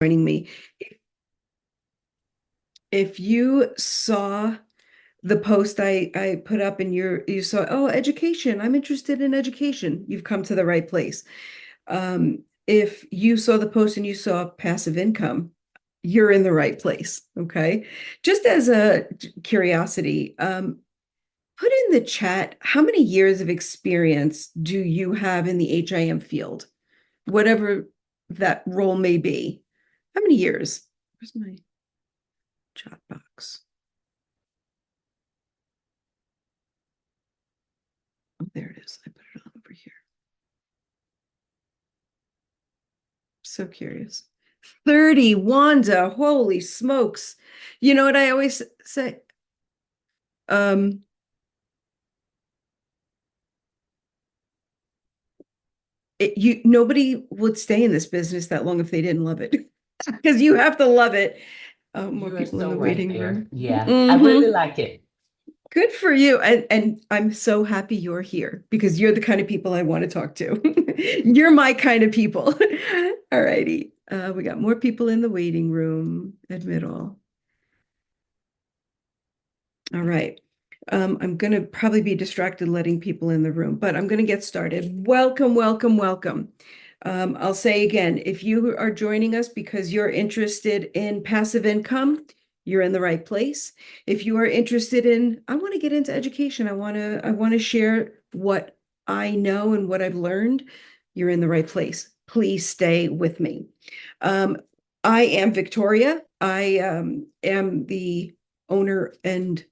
Joining me. If you saw the post I put up and you saw, oh, education, I'm interested in education, you've come to the right place. If you saw the post and you saw passive income, you're in the right place. Okay. Just as a curiosity, put in the chat, how many years of experience do you have in the HIM field? Whatever that role may be. How many years? Where's my chat box? Oh, there it is. I put it on over here. So curious. 30, Wanda. Holy smokes. You know what I always say? Um, nobody would stay in this business that long if they didn't love it. Because you have to love it. More You are people in so the right waiting there. room. Yeah, I really Mhm. like it. Good for you. And I'm so happy you're here because you're the kind of people I want to talk to. You're my kind of people. All righty. We got more people in the waiting room. Admit all. All right. I'm going to probably be distracted letting people in the room, but I'm going to get started. Welcome, welcome, welcome. I'll say again, if you are joining us because you're interested in passive income, you're in the right place. If you are interested in, I want to get into education, I want to share what I know and what I've learned, you're in the right place. Please stay with me. Um, I am Victoria. I am the owner and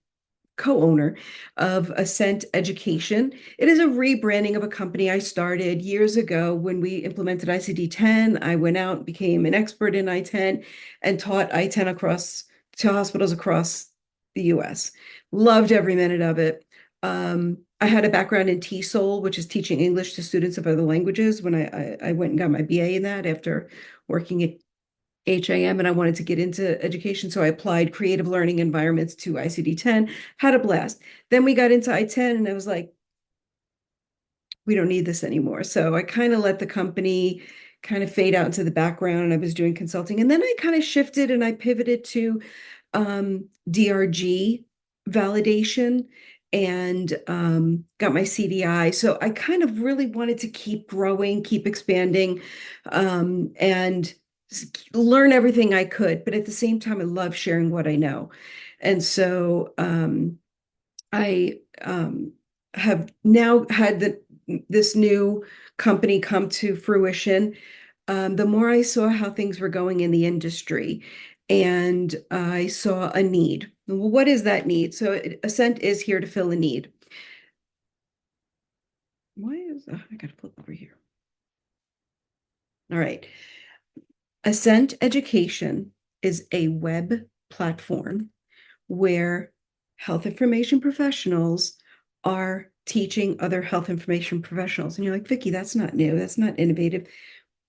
co-owner of Ascent Education. It is a rebranding of a company I started years ago when we implemented ICD-10. I went out, became an expert in I-10, and taught I-10 across to hospitals across the US. Loved every minute of it. I had a background in TESOL, which is teaching English to students of other languages, when I went and got my BA in that after working at HIM, and I wanted to get into education. So I applied creative learning environments to ICD-10, had a blast. Then we got into I-10 and I was like, we don't need this anymore. So I kind of let the company kind of fade out into the background and I was doing consulting. And then I kind of shifted and I pivoted to DRG validation and got my CDI. So I kind of really wanted to keep growing, keep expanding, and learn everything I could. But at the same time, I love sharing what I know. And so I have now had this new company come to fruition. The more I saw how things were going in the industry, and I saw a need. Well, what is that need? So Ascent is here to fill a need. Why is I gotta flip over here? All right. Ascent Education is a web platform where health information professionals are teaching other health information professionals. And you're like, Vicky, that's not new. That's not innovative.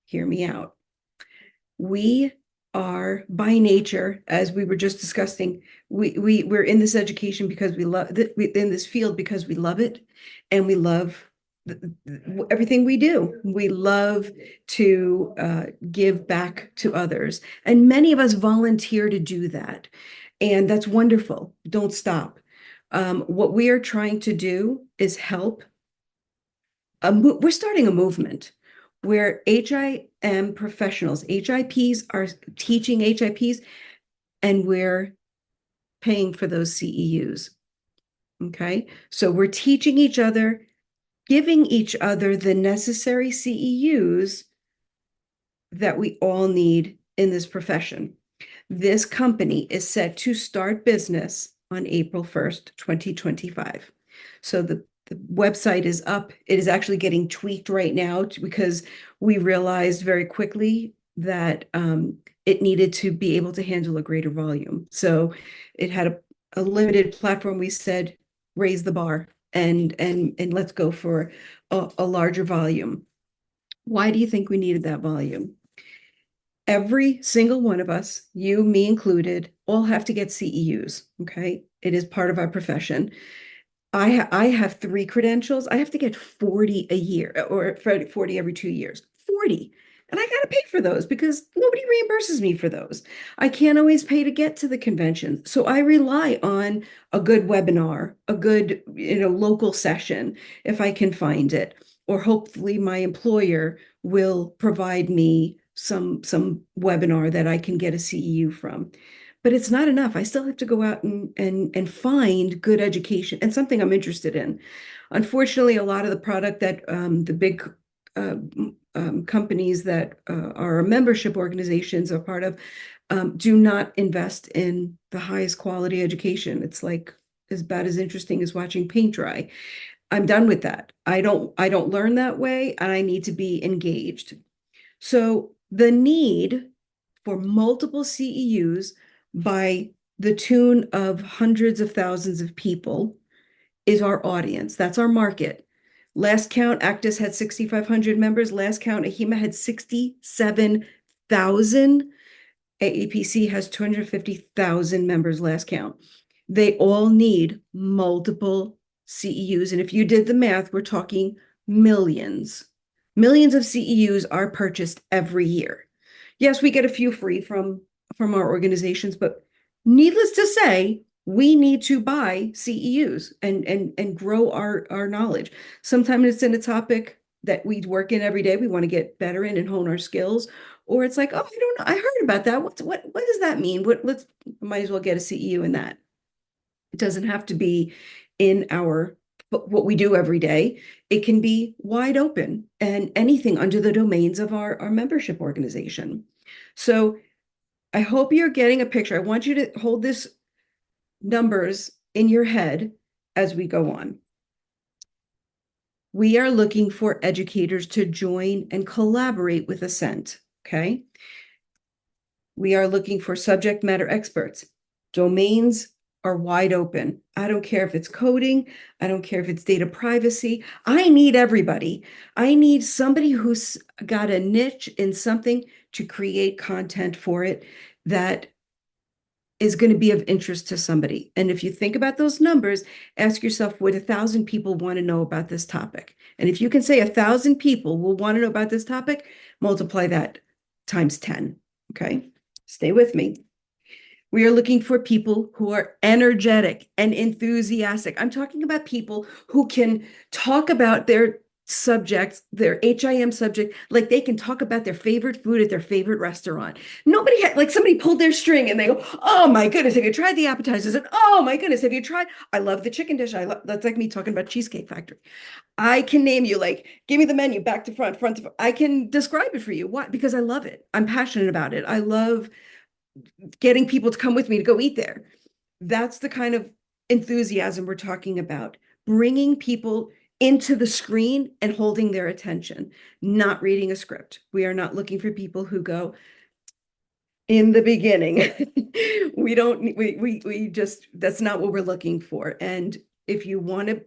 Hear me out. We are by nature, as we were just discussing, we're in this education because we love in this field because we love it and we love everything we do. We love to give back to others. And many of us volunteer to do that. And that's wonderful. Don't stop. What we are trying to do is help. We're starting a movement where HIM professionals, HIPs are teaching HIPs, and we're paying for those CEUs. Okay. So we're teaching each other, giving each other the necessary CEUs that we all need in this profession. This company is set to start business on April 1st, 2025. So the website is up. It is actually getting tweaked right now because we realized very quickly that it needed to be able to handle a greater volume. So it had a limited platform. We said, raise the bar and let's go for a larger volume. Why do you think we needed that volume? Every single one of us, you, me included, all have to get CEUs. Okay. It is part of our profession. I have three credentials. I have to get 40 a year or 40 every 2 years. 40. And I got to pay for those because nobody reimburses me for those. I can't always pay to get to the convention. So I rely on a good webinar, a good, local session if I can find it, or hopefully my employer will provide me some webinar that I can get a CEU from. But it's not enough. I still have to go out and find good education and something I'm interested in. Unfortunately, a lot of the product that the big uh, companies that our membership organizations are part of do not invest in the highest quality education. It's like as bad as interesting as watching paint dry. I'm done with that. I don't learn that way, and I need to be engaged. So the need for multiple CEUs by the tune of hundreds of thousands of people is our audience. That's our market. Last count, Actis had 6,500 members. Last count, AHIMA had 67,000. AAPC has 250,000 members last count. They all need multiple CEUs. And if you did the math, we're talking millions. Millions of CEUs are purchased every year. Yes, we get a few free from our organizations, but needless to say, we need to buy CEUs and grow our knowledge. Sometimes it's in a topic that we work in every day. We want to get better in and hone our skills. Or it's like, oh, I don't know. I heard about that. What does that mean? Let's might as well get a CEU in that. It doesn't have to be in our what we do every day. It can be wide open and anything under the domains of our membership organization. So I hope you're getting a picture. I want you to hold this numbers in your head as we go on. We are looking for educators to join and collaborate with Ascent, okay? We are looking for subject matter experts. Domains are wide open. I don't care if it's coding. I don't care if it's data privacy. I need everybody. I need somebody who's got a niche in something to create content for it that is going to be of interest to somebody. And if you think about those numbers, ask yourself, would 1,000 people want to know about this topic? And if you can say 1,000 people will want to know about this topic, multiply that times 10. Okay. Stay with me. We are looking for people who are energetic and enthusiastic. I'm talking about people who can talk about their subjects, their HIM subject, like they can talk about their favorite food at their favorite restaurant. Nobody had, like somebody pulled their string and they go, oh my goodness, have you tried the appetizers? And oh my goodness, have you tried? I love the chicken dish. That's like me talking about Cheesecake Factory. I can name you, like, give me the menu, back to front, front to front. I can describe it for you. Why? Because I love it. I'm passionate about it. I love getting people to come with me to go eat there. That's the kind of enthusiasm we're talking about. Bringing people into the screen and holding their attention, not reading a script. We are not looking for people who go in the beginning. We don't, we just, that's not what we're looking for. And if you want to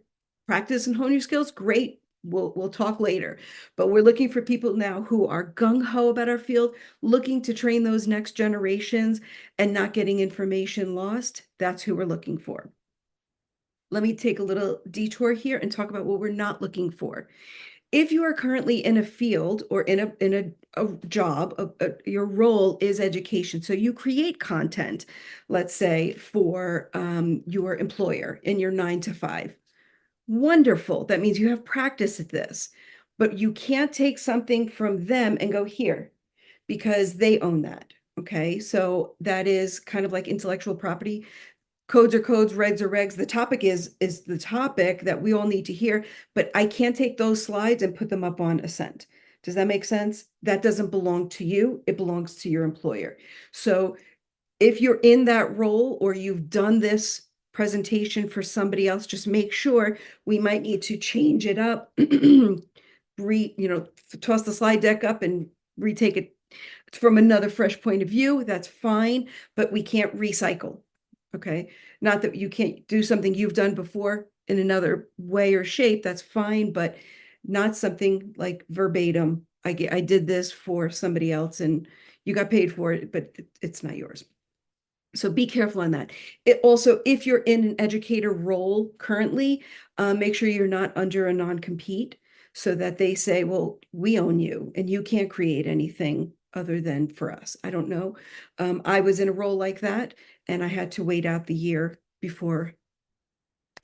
practice and hone your skills, great. We'll talk later, but we're looking for people now who are gung-ho about our field, looking to train those next generations and not getting information lost. That's who we're looking for. Let me take a little detour here and talk about what we're not looking for. If you are currently in a field or in a job, your role is education. So you create content, let's say, for your employer in your 9 to 5. Wonderful. That means you have practice at this, but you can't take something from them and go here because they own that. Okay. So that is kind of like intellectual property. Codes are codes, regs are regs. The topic is the topic that we all need to hear, but I can't take those slides and put them up on Ascent. Does that make sense? That doesn't belong to you. It belongs to your employer. So if you're in that role or you've done this presentation for somebody else, just make sure we might need to change it up, toss the slide deck up and retake it from another fresh point of view. That's fine, but we can't recycle. Okay. Not that you can't do something you've done before in another way or shape. That's fine, but not something like verbatim. I did this for somebody else and you got paid for it, but it's not yours. So be careful on that. It also, if you're in an educator role currently, make sure you're not under a non-compete. so that they say, well, we own you and you can't create anything other than for us. I don't know. I was in a role like that, and I had to wait out the year before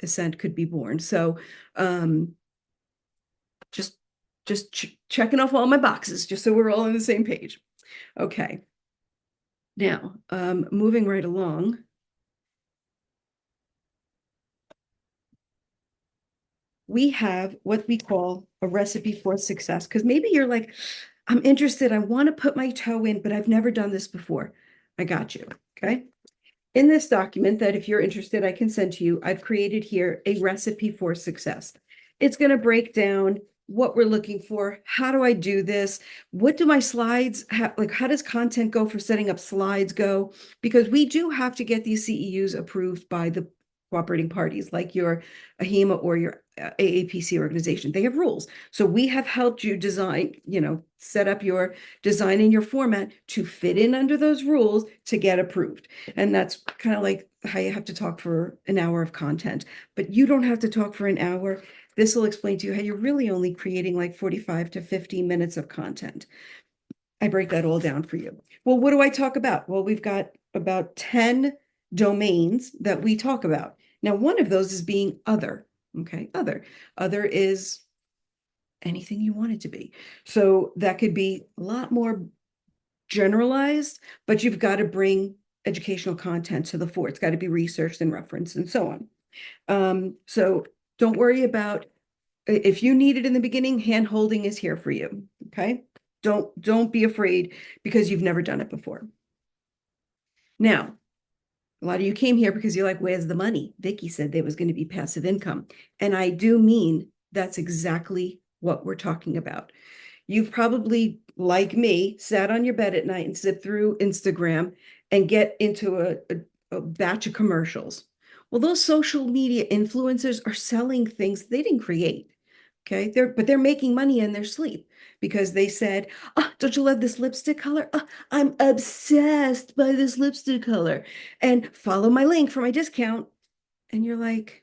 Ascent could be born. So just checking off all my boxes, just so we're all on the same page. Okay. Now, moving right along. We have what we call a recipe for success. Because maybe you're like, I'm interested, I want to put my toe in, but I've never done this before. I got you. Okay. In this document that if you're interested, I can send to you, I've created here a recipe for success. It's going to break down what we're looking for. How do I do this? What do my slides have? Like, how does content go for setting up slides go? Because we do have to get these CEUs approved by the cooperating parties, like your AHEMA or your AAPC organization. They have rules. So we have helped you design, set up your design in your format to fit in under those rules to get approved. And that's kind of like how you have to talk for an hour of content, but you don't have to talk for an hour. This will explain to you how you're really only creating like 45 to 50 minutes of content. I break that all down for you. Well, what do I talk about? Well, we've got about 10 domains that we talk about. Now, one of those is being other. Okay, other. Other is anything you want it to be. So that could be a lot more generalized, but you've got to bring educational content to the fore. It's got to be researched and referenced and so on. So don't worry about if you need it in the beginning, hand holding is here for you. Okay. Don't be afraid because you've never done it before. Now, a lot of you came here because you're like, where's the money? Vicki said there was going to be passive income. And I do mean that's exactly what we're talking about. You've probably, like me, sat on your bed at night and sit through Instagram and get into a batch of commercials. Well, those social media influencers are selling things they didn't create. Okay. But they're making money in their sleep because they said, oh, don't you love this lipstick color? Oh, I'm obsessed by this lipstick color. And follow my link for my discount. And you're like,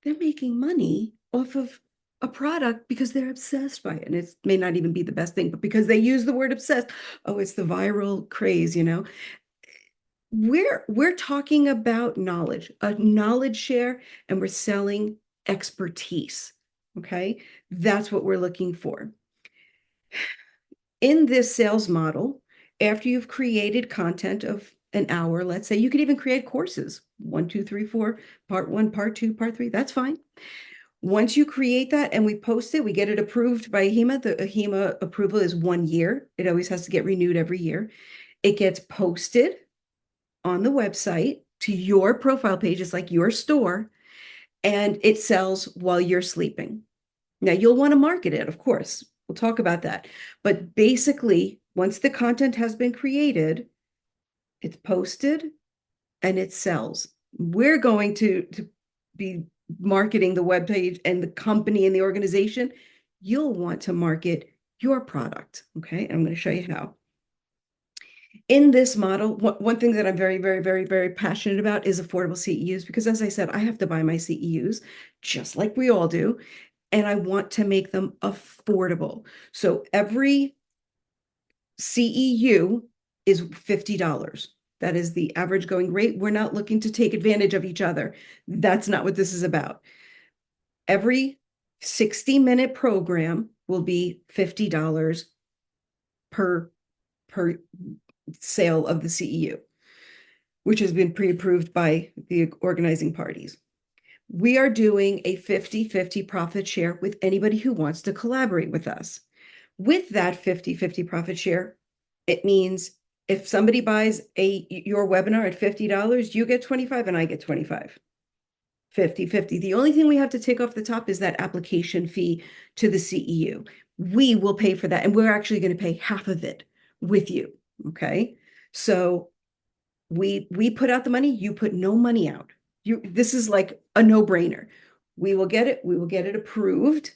they're making money off of a product because they're obsessed by it. And it may not even be the best thing, but because they use the word obsessed, oh, it's the viral craze, We're talking about knowledge, a knowledge share, and we're selling expertise. Okay. That's what we're looking for. In this sales model, after you've created content of an hour, let's say you could even create courses, 1, 2, 3, 4, part 1, part 2, part 3, that's fine. Once you create that and we post it, we get it approved by AHEMA. The AHEMA approval is 1 year. It always has to get renewed every year. It gets posted on the website to your profile page. It's like your store, and it sells while you're sleeping. Now, you'll want to market it, of course. We'll talk about that. But basically, once the content has been created, it's posted and it sells. We're going to be marketing the webpage and the company and the organization. You'll want to market your product. Okay. And I'm going to show you how. In this model, one thing that I'm very, very, very, very passionate about is affordable CEUs, because as I said, I have to buy my CEUs just like we all do, and I want to make them affordable. So every CEU is $50. That is the average going rate. We're not looking to take advantage of each other. That's not what this is about. Every 60-minute program will be $50 per sale of the CEU, which has been pre-approved by the organizing parties. We are doing a 50-50 profit share with anybody who wants to collaborate with us. With that 50-50 profit share, it means if somebody buys your webinar at $50, you get 25 and I get 25. 50-50. The only thing we have to take off the top is that application fee to the CEU. We will pay for that, and we're actually going to pay half of it with you. Okay. So we put out the money, you put no money out. This is like a no-brainer. We will get it approved,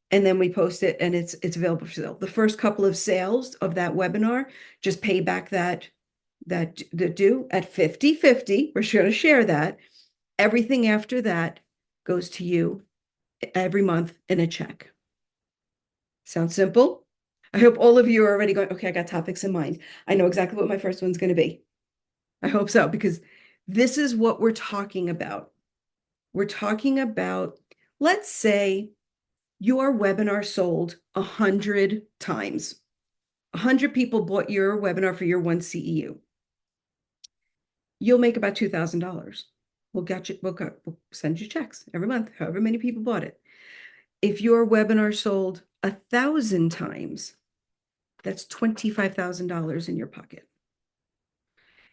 and then we post it and it's available for sale. The first couple of sales of that webinar, just pay back that the due at 50-50. We're going to share that. Everything after that goes to you every month in a check. Sounds simple? I hope all of you are already going, okay, I got topics in mind. I know exactly what my first one's going to be. I hope so, because this is what we're talking about. We're talking about, let's say your webinar sold 100 times. 100 people bought your webinar for your one CEU. You'll make about $2,000. We'll send you checks every month, however many people bought it. If your webinar sold 1,000 times, that's $25,000 in your pocket.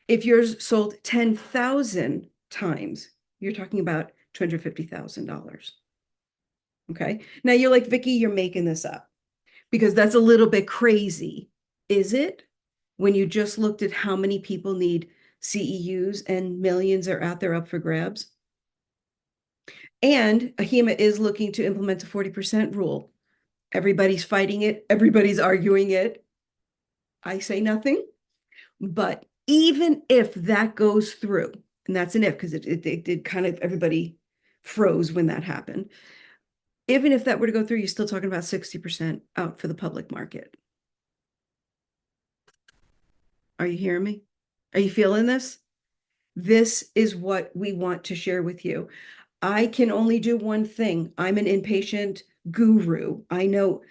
If yours sold 10,000 times, you're talking about $250,000. Okay. Now you're like, Vicky, you're making this up because that's a little bit crazy. Is it? When you just looked at how many people need CEUs and millions are out there up for grabs. And AHEMA is looking to implement a 40% rule. Everybody's fighting it. Everybody's arguing it. I say nothing. But even if that goes through, and that's an if, because it did kind of, everybody froze when that happened. Even if that were to go through, you're still talking about 60% out for the public market. Are you hearing me? Are you feeling this? This is what we want to share with you. I can only do one thing. I'm an inpatient guru. I know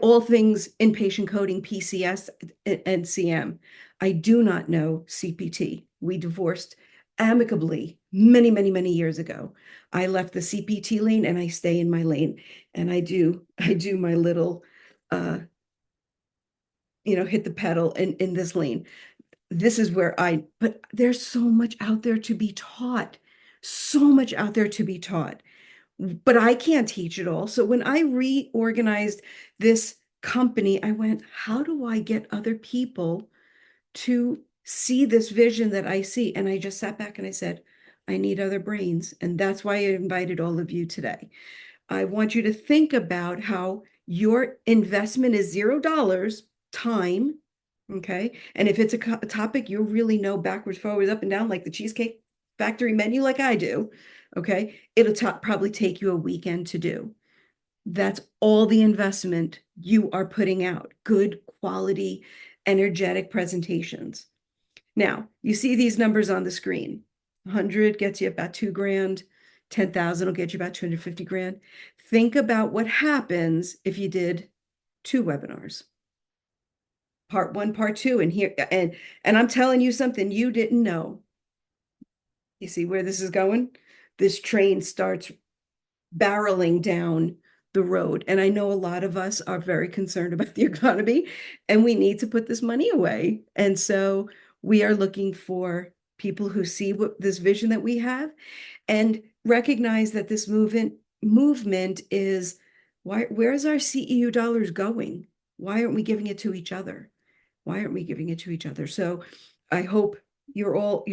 all things inpatient coding, PCS, and CM. I do not know CPT. We divorced amicably many, many, many years ago. I left the CPT lane and I stay in my lane. And I do my little, hit the pedal in this lane. This is where but there's so much out there to be taught. So much out there to be taught. But I can't teach it all. So when I reorganized this company, I went, how do I get other people to see this vision that I see? And I just sat back and I said, I need other brains. And that's why I invited all of you today. I want you to think about how your investment is $0 time. Okay. And if it's a topic you really know backwards, forwards, up and down, like the Cheesecake Factory menu, like I do, okay, it'll probably take you a weekend to do. That's all the investment you are putting out. Good quality, energetic presentations. Now, you see these numbers on the screen. 100 gets you about $2,000. 10,000 will get you about 250 grand. Think about what happens if you did 2 webinars. Part 1, part 2, and here, and I'm telling you something you didn't know. You see where this is going? This train starts barreling down the road. And I know a lot of us are very concerned about the economy and we need to put this money away. And so we are looking for people who see what this vision that we have and recognize that this movement is where's our CEU dollars going? Why aren't we giving it to each other? Why aren't we giving it to each other? So I hope your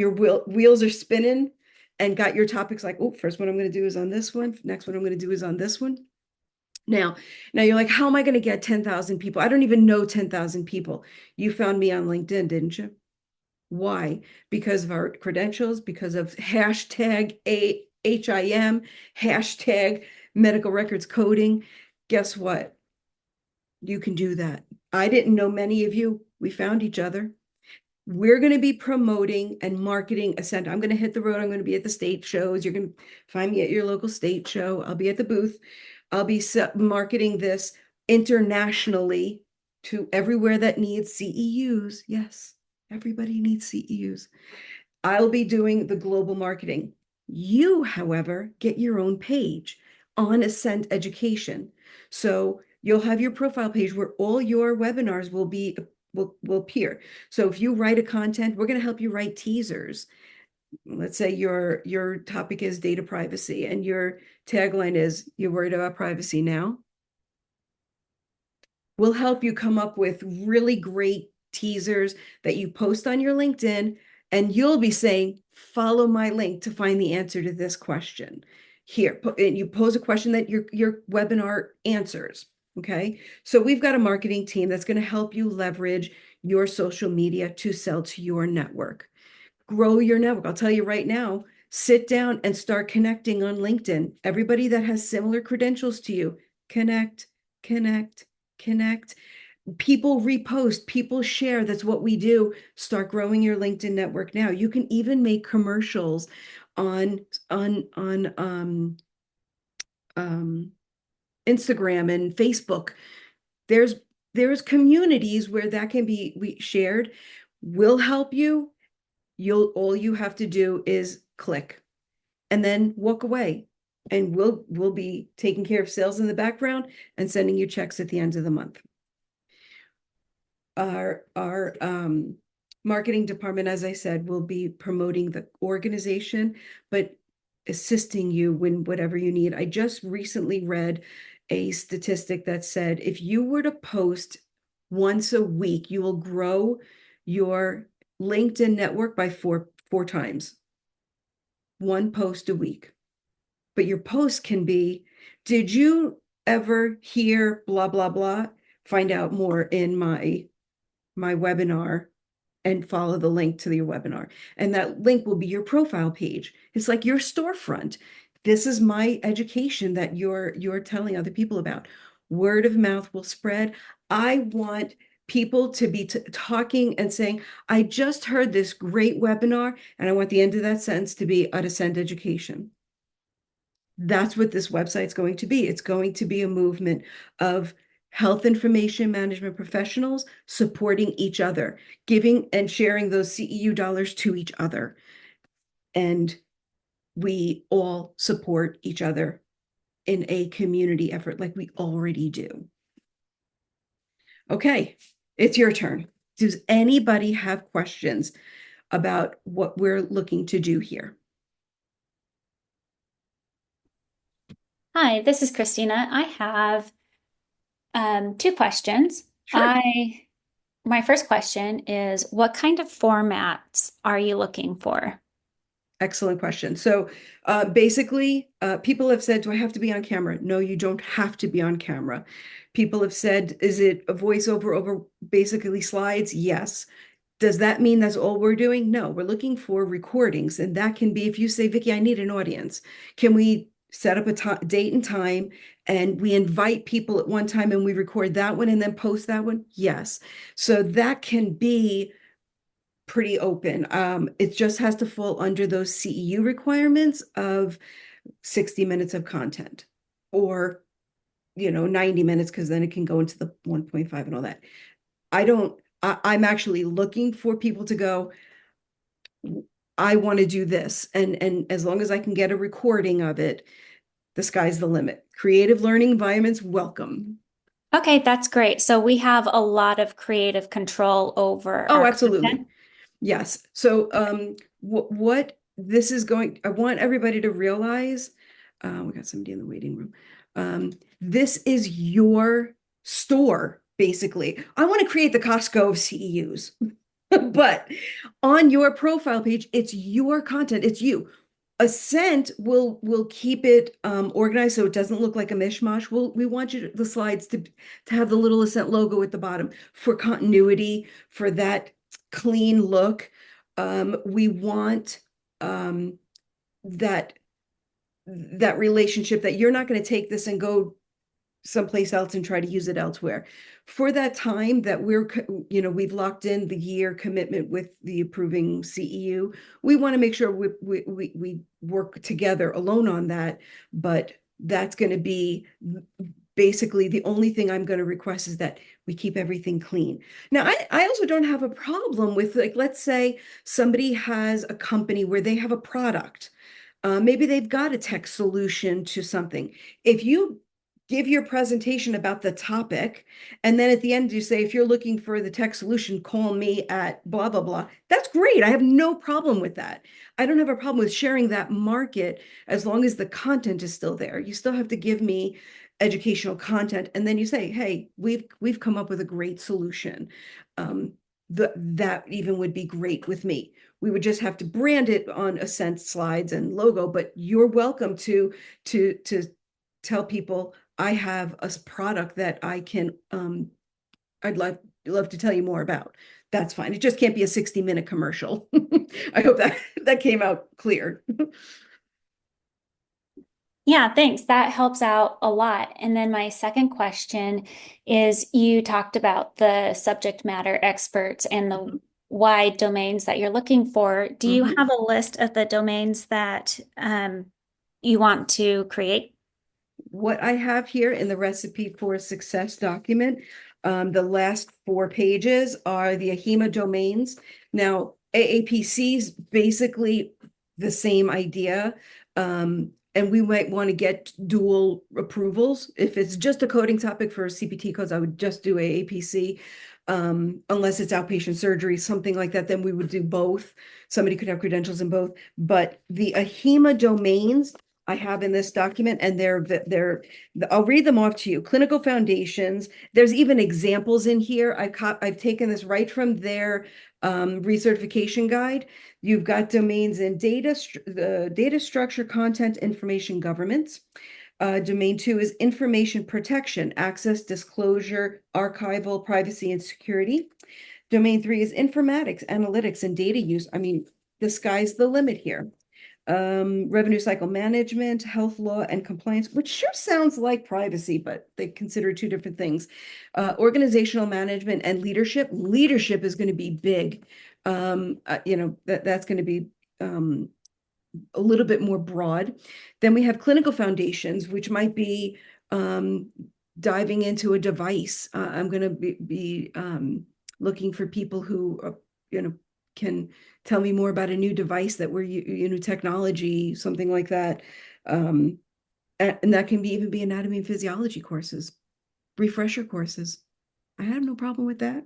wheels are spinning and got your topics like, oh, first one I'm going to do is on this one. Next one I'm going to do is on this one. Now you're like, how am I going to get 10,000 people? I don't even know 10,000 people. You found me on LinkedIn, didn't you? Why? Because of our credentials, because of hashtag HIM, hashtag medical records coding. Guess what? You can do that. I didn't know many of you. We found each other. We're going to be promoting and marketing a center. I'm going to hit the road. I'm going to be at the state shows. You're going to find me at your local state show. I'll be at the booth. I'll be marketing this internationally to everywhere that needs CEUs. Yes, everybody needs CEUs. I'll be doing the global marketing. You, however, get your own page on Ascent Education. So you'll have your profile page where all your webinars will appear. So if you write a content, we're going to help you write teasers. Let's say your topic is data privacy and your tagline is, you're worried about privacy now? We'll help you come up with really great teasers that you post on your LinkedIn, and you'll be saying, follow my link to find the answer to this question. Here, and you pose a question that your webinar answers. Okay. So we've got a marketing team that's going to help you leverage your social media to sell to your network. Grow your network. I'll tell you right now, Sit down and start connecting on LinkedIn. Everybody that has similar credentials to you, connect, connect, connect. People repost, people share. That's what we do. Start growing your LinkedIn network now. You can even make commercials on um, Instagram and Facebook. There's there's communities where that can be shared. We'll help you. All you have to do is click and then walk away. And we'll be taking care of sales in the background and sending you checks at the end of the month. Our marketing department, as I said, will be promoting the organization, but assisting you when whatever you need. I just recently read a statistic that said if you were to post once a week, you will grow your LinkedIn network by four times. One post a week. But your post can be, did you ever hear blah, blah, blah? Find out more in my webinar and follow the link to your webinar. And that link will be your profile page. It's like your storefront. This is my education that you're telling other people about. Word of mouth will spread. I want people to be talking and saying, I just heard this great webinar, and I want the end of that sentence to be at Ascend Education. That's what this website's going to be. It's going to be a movement of health information management professionals supporting each other, giving and sharing those CEU dollars to each other. And we all support each other in a community effort like we already do. Okay, it's your turn. Does anybody have questions about what we're looking to do here? Hi, this is Christina. I have two questions. Sure. My first question is, what kind of formats are you looking for? Excellent question. So basically, people have said, do I have to be on camera? No, you don't have to be on camera. People have said, is it a voiceover over basically slides? Yes. Does that mean that's all we're doing? No, we're looking for recordings. And that can be if you say, Vicky, I need an audience. Can we set up a date and time and we invite people at one time and we record that one and then post that one? Yes. So that can be pretty open. It just has to fall under those CEU requirements of 60 minutes of content or 90 minutes because then it can go into the 1.5 and all that. I'm actually looking for people to go, I want to do this. And as long as I can get a recording of it, the sky's the limit. Creative learning environments, welcome. Okay, that's great. So we have a lot of creative control over Oh, our absolutely. content. Yes. So what this is going, I want everybody to realize, we got somebody in the waiting room. This is your store, basically. I want to create the Costco of CEUs. But on your profile page, it's your content, it's you. Ascent will keep it organized so it doesn't look like a mishmash. We want the slides to have the little Ascent logo at the bottom for continuity, for that clean look. We want that relationship that you're not going to take this and go someplace else and try to use it elsewhere. For that time that we've locked in the year commitment with the approving CEU, we want to make sure we work together alone on that. But that's going to be basically the only thing I'm going to request is that we keep everything clean. Now, I also don't have a problem with, like, let's say somebody has a company where they have a product. Maybe they've got a tech solution to something. If you give your presentation about the topic, and then at the end you say, if you're looking for the tech solution, call me at blah, blah, blah. That's great. I have no problem with that. I don't have a problem with sharing that market as long as the content is still there. You still have to give me educational content. And then you say, hey, we've come up with a great solution. That even would be great with me. We would just have to brand it on Ascent slides and logo, but you're welcome to tell people I have a product that I'd love to tell you more about. that's fine. It just can't be a 60-minute commercial. I hope that came out clear. Yeah, thanks. That helps out a lot. And then my second question is you talked about the subject matter experts and the Mhm. wide domains that you're looking for. Do you Mhm. have a list of the domains that you want to create? What I have here in the recipe for success document, the last 4 pages are the AHIMA domains. Now, AAPC is basically the same idea. And we might want to get dual approvals. If it's just a coding topic for CPT codes, I would just do AAPC. Unless it's outpatient surgery, something like that, then we would do both. Somebody could have credentials in both. But the AHIMA domains I have in this document, and I'll read them off to you. Clinical foundations. There's even examples in here. I've taken this right from their recertification guide. You've got domains in the data structure, content, information governance. Domain 2 is information protection, access, disclosure, archival, privacy, and security. Domain 3 is informatics, analytics, and data use. I mean, the sky's the limit here. Revenue cycle management, health law, and compliance, which sure sounds like privacy, but they consider two different things. Organizational management and leadership. Leadership is going to be big. That's going to be a little bit more broad. Then we have clinical foundations, which might be diving into a device. I'm going to be looking for people who, can tell me more about a new device that we're, technology, something like that. And that can even be anatomy and physiology courses, refresher courses. I have no problem with that.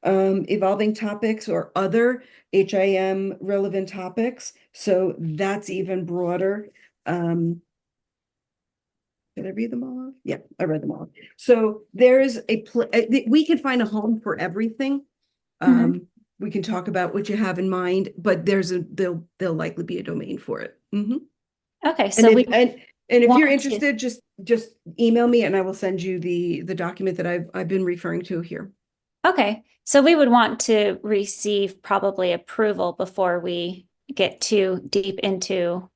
Evolving topics or other HIM relevant topics. So that's even broader. Did I read them all off? Yeah, I read them all. So there's we can find a home for everything. Mhm. We can talk about what you have in mind, but there'll likely be a domain for it. Okay, And so we if you're want to. interested, just email me and I will send you the document that I've been referring to here. Okay, so we would want to receive probably approval before we get too deep into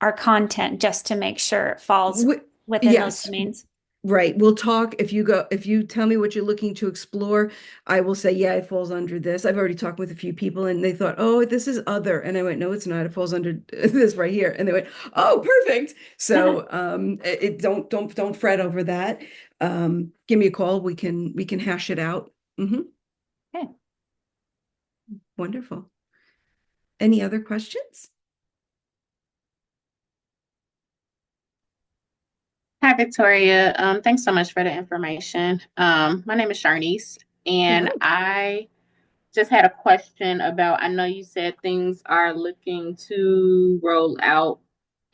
our content just to make sure it falls within those Yes, domains. right. We'll talk. If you tell me what you're looking to explore, I will say, yeah, it falls under this. I've already talked with a few people and they thought, oh, this is other. And I went, no, it's not. It falls under this right here. And they went, oh, perfect. So don't fret over that. Give me a call. We can hash it out. Hmm. Okay. Wonderful. Any other questions? Hi, Victoria. Thanks so much for the information. My name is Sharnice, and Hello. I just had a question about, I know you said things are looking to roll out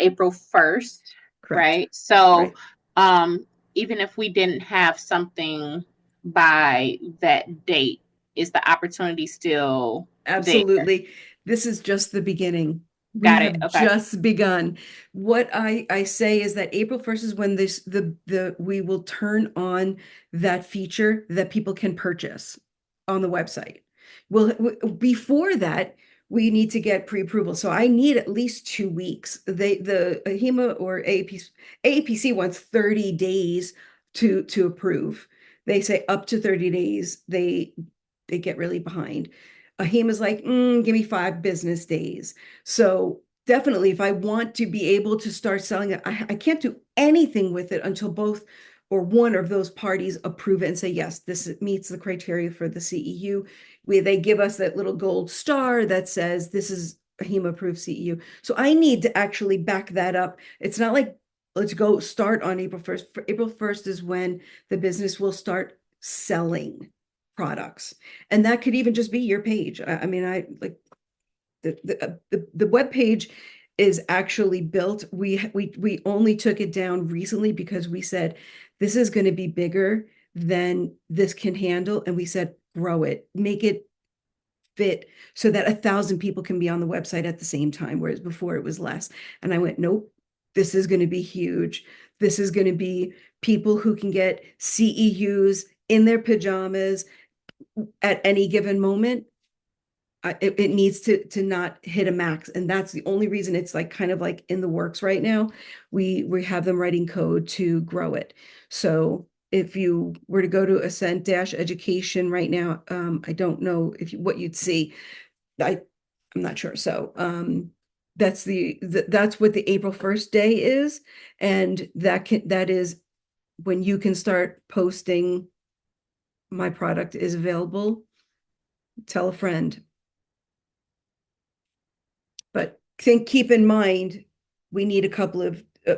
April 1st, Correct. right? So, Right. um, even if we didn't have something by that date, is the opportunity still there? Absolutely. This is just the beginning. We Got it. have Okay. just begun. What I say is that April 1st is when the we will turn on that feature that people can purchase on the website. Well, before that, we need to get pre-approval. So I need at least 2 weeks. The HEMA or AAPC wants 30 days to approve. They say up to 30 days. They get really behind. Ahim is like, give me 5 business days. So definitely, if I want to be able to start selling it, I can't do anything with it until both or one of those parties approve it and say, yes, this meets the criteria for the CEU. They give us that little gold star that says this is a HEMA approved CEU. So I need to actually back that up. It's not like let's go start on April 1st. April 1st is when the business will start selling products. And that could even just be your page. I mean, I like the web page is actually built. We only took it down recently because we said this is going to be bigger than this can handle, and we said grow it, make it fit so that 1,000 people can be on the website at the same time, whereas before it was less. And I went, nope, this is going to be huge. This is going to be people who can get CEUs in their pajamas at any given moment, it needs to not hit a max, and that's the only reason it's like kind of like in the works right now. We have them writing code to grow it. So if you were to go to Ascent Dash Education right now, I don't know what you'd see. I'm not sure. So that's that's what the April 1st day is, and that is when you can start posting my product is available. Tell a friend. But keep in mind, we need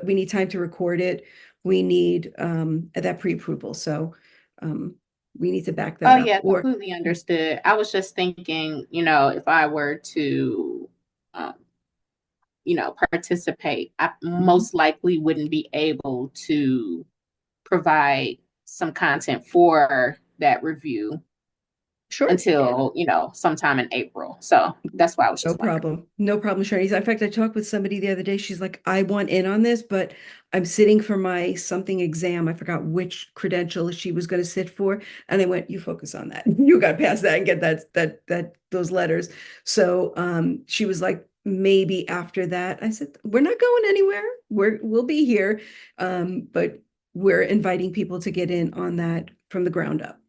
we need time to record it. We need that pre-approval. So we need to back Oh that up. yeah, Or completely understood. I was just thinking, if I were to, um, participate, I Mhm. most likely wouldn't be able to provide some content for that review Sure. until, sometime in April. So that's why I was No just wondering. problem. No problem, Shanice. In fact, I talked with somebody the other day. She's like, I want in on this, but I'm sitting for my something exam. I forgot which credential she was going to sit for. And I went, you focus on that. You got to pass that and get those letters. So she was like, maybe after that. I said, we're not going anywhere. We'll be here. But we're inviting people to get in on that from the ground up.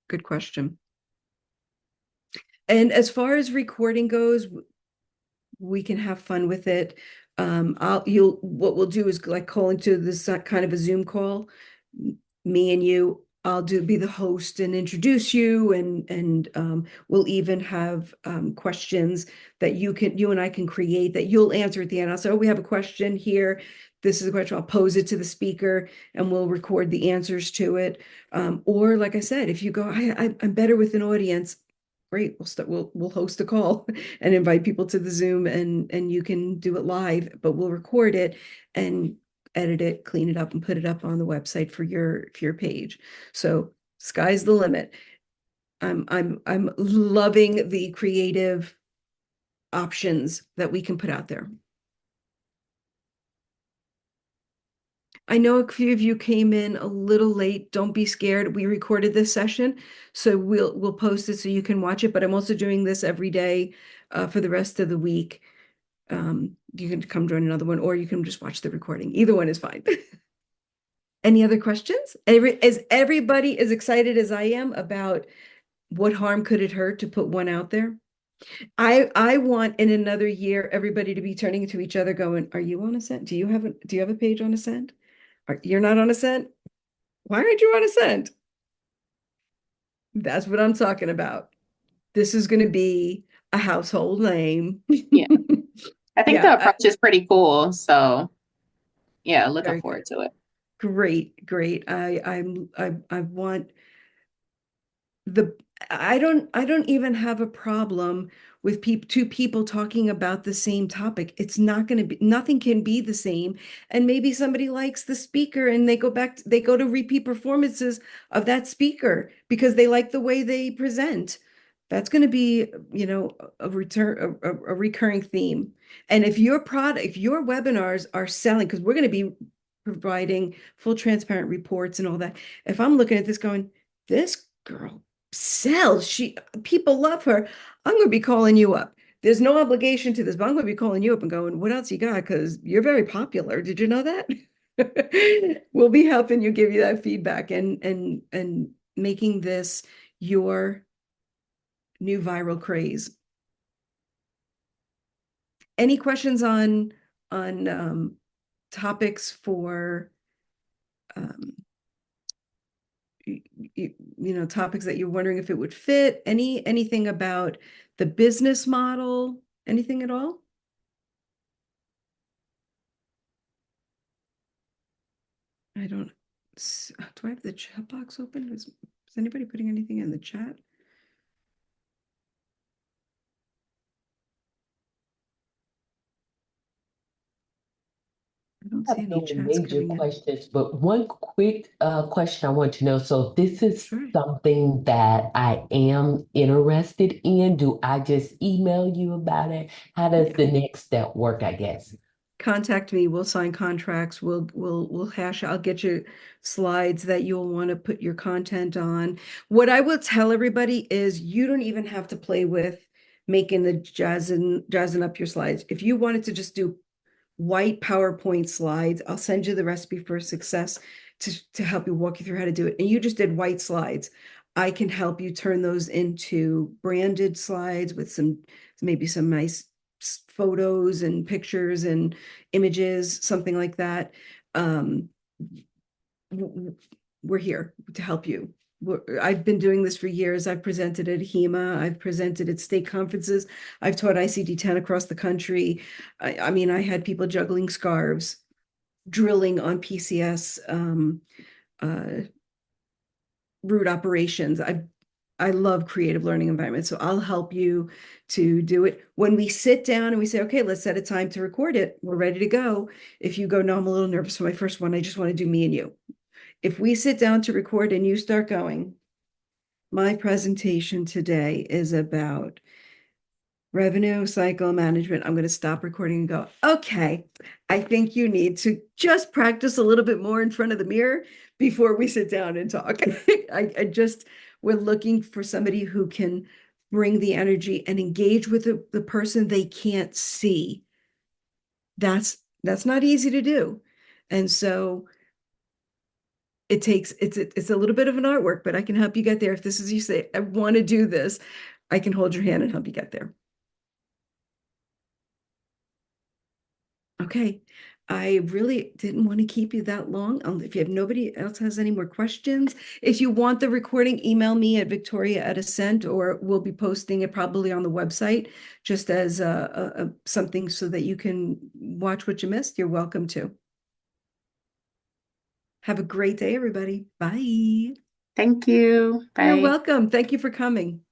Good question. And as far as recording goes, we can have fun with it. What we'll do is like call into this kind of a Zoom call, me and you. I'll be the host and introduce you, and we'll even have questions that you and I can create that you'll answer at the end. I'll say, oh, we have a question here. This is a question. I'll pose it to the speaker, and we'll record the answers to it. Or, like I said, if you go, I'm better with an audience. Great, we'll host a call and invite people to the Zoom, and you can do it live, but we'll record it and edit it, clean it up, and put it up on the website for your page. So sky's the limit. I'm loving the creative options that we can put out there. I know a few of you came in a little late. Don't be scared. We recorded this session, so we'll post it so you can watch it. But I'm also doing this every day for the rest of the week. You can come join another one, or you can just watch the recording. Either one is fine. Any other questions? Is everybody as excited as I am about what harm could it hurt to put one out there? I want in another year everybody to be turning to each other going, are you on Ascent? Do you have a page on Ascent? You're not on Ascent? Why aren't you on Ascent? That's what I'm talking about. This is going to be a household name. Yeah. I think the Yeah, approach is pretty cool. So yeah, looking very good. forward to it. Great, great. I want the I don't even have a problem with two people talking about the same topic. It's not going to be nothing can be the same. And maybe somebody likes the speaker and they go to repeat performances of that speaker because they like the way they present. That's going to be, a recurring theme. And if your webinars are selling, because we're going to be providing full transparent reports and all that. If I'm looking at this going, this girl sells. People love her. I'm going to be calling you up. There's no obligation to this, but I'm going to be calling you up and going, what else you got? Because you're very popular. Did you know that? We'll be helping you give you that feedback and making this your new viral craze. Any questions on topics for um, topics that you're wondering if it would fit? Anything about the business model? Anything at all? I don't. Do I have the chat box open? Is anybody putting anything in the chat? I don't see Have any any chats major coming in. questions, but one quick question I want to know. So this is Sure. something that I am interested in. Do I just email you about it? How does Yeah. the next step work, I guess? contact me. We'll sign contracts. We'll hash. I'll get you slides that you'll want to put your content on. What I will tell everybody is you don't even have to play with making the jazzing up your slides. If you wanted to just do white PowerPoint slides, I'll send you the recipe for success to help you walk you through how to do it. And you just did white slides. I can help you turn those into branded slides with maybe some nice photos and pictures and images, something like that. We're here to help you. I've been doing this for years. I've presented at HEMA. I've presented at state conferences. I've taught ICD-10 across the country. I mean, I had people juggling scarves, drilling on PCS, root operations. I love creative learning environments, so I'll help you to do it. When we sit down and we say, okay, let's set a time to record it, we're ready to go. If you go, no, I'm a little nervous for my first one. I just want to do me and you. If we sit down to record and you start going, my presentation today is about revenue cycle management. I'm going to stop recording and go, okay, I think you need to just practice a little bit more in front of the mirror before we sit down and talk. We're looking for somebody who can bring the energy and engage with the person they can't see. That's not easy to do. And so it's a little bit of an artwork, but I can help you get there. If this is you say, I want to do this, I can hold your hand and help you get there. Okay. I really didn't want to keep you that long. If you have nobody else has any more questions, if you want the recording, email me at Victoria@Ascent, or we'll be posting it probably on the website just as something so that you can watch what you missed. You're welcome to. Have a great day, everybody. Bye. Thank you. Bye. You're welcome. Thank you for coming.